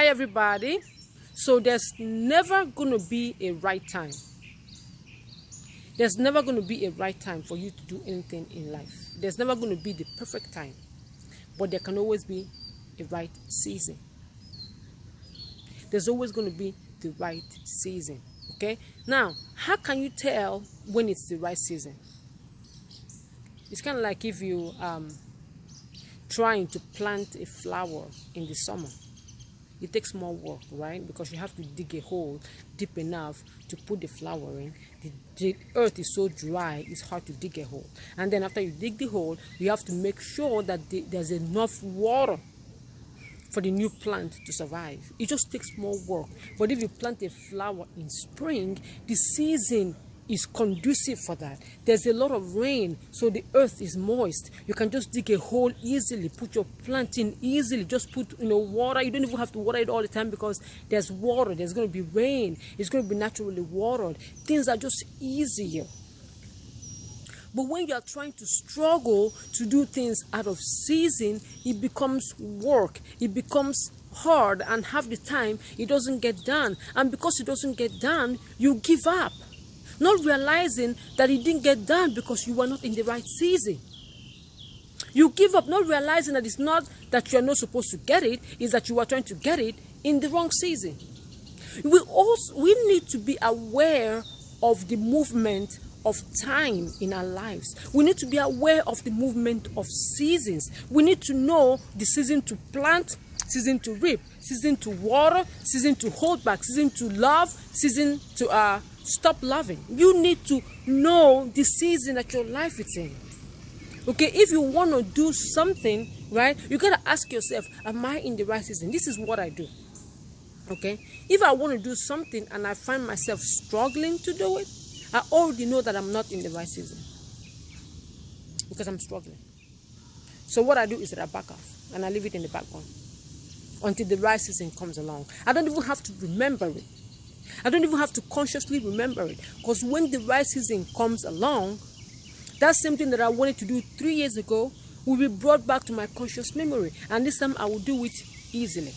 Hi everybody. So there's never going to be a right time. There's never going to be a right time for you to do anything in life. There's never going to be the perfect time, but there can always be a right season. There's always going to be the right season. Okay, now how can you tell when it's the right season? It's kind of like if you trying to plant a flower in the summer. It takes more work, right? Because you have to dig a hole deep enough to put the flower in. The earth is so dry, it's hard to dig a hole. And then after you dig the hole, you have to make sure that there's enough water for the new plant to survive. It just takes more work. But if you plant a flower in spring, the season is conducive for that. There's a lot of rain, so the earth is moist. You can just dig a hole easily, put your plant in easily, just put water. You don't even have to water it all the time because there's water, there's going to be rain, it's going to be naturally watered. Things are just easier. But when you are trying to struggle to do things out of season, it becomes work, it becomes hard, and half the time it doesn't get done. And because it doesn't get done, you give up, not realizing that it didn't get done because you were not in the right season. You give up, not realizing that it's not that you are not supposed to get it, it's that you are trying to get it in the wrong season. We need to be aware of the movement of time in our lives. We need to be aware of the movement of seasons. We need to know the season to plant, season to reap, season to water, season to hold back, season to love, season to stop loving. You need to know the season that your life is in. Okay, if you want to do something, right, you gotta ask yourself, am I in the right season? This is what I do. Okay, if I want to do something and I find myself struggling to do it, I already know that I'm not in the right season because I'm struggling. So what I do is that I back off and I leave it in the background until the right season comes along. I don't even have to remember it. I don't even have to consciously remember it, because when the right season comes along, that same thing that I wanted to do 3 years ago will be brought back to my conscious memory, and this time I will do it easily.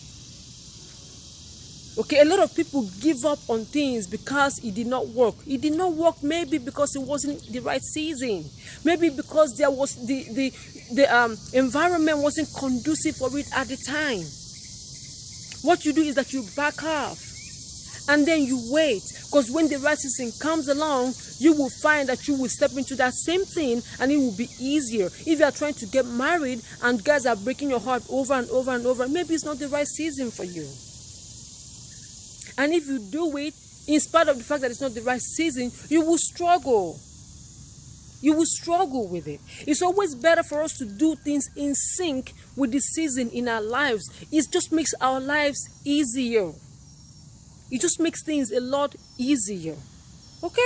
Okay, a lot of people give up on things because it did not work. It did not work maybe because it wasn't the right season. Maybe because there was the environment wasn't conducive for it at the time. What you do is that you back off and then you wait, because when the right season comes along, you will find that you will step into that same thing and it will be easier. If you are trying to get married and guys are breaking your heart over and over and over, maybe it's not the right season for you. And if you do it, in spite of the fact that it's not the right season, you will struggle. You will struggle with it. It's always better for us to do things in sync with the season in our lives. It just makes our lives easier. It just makes things a lot easier. Okay?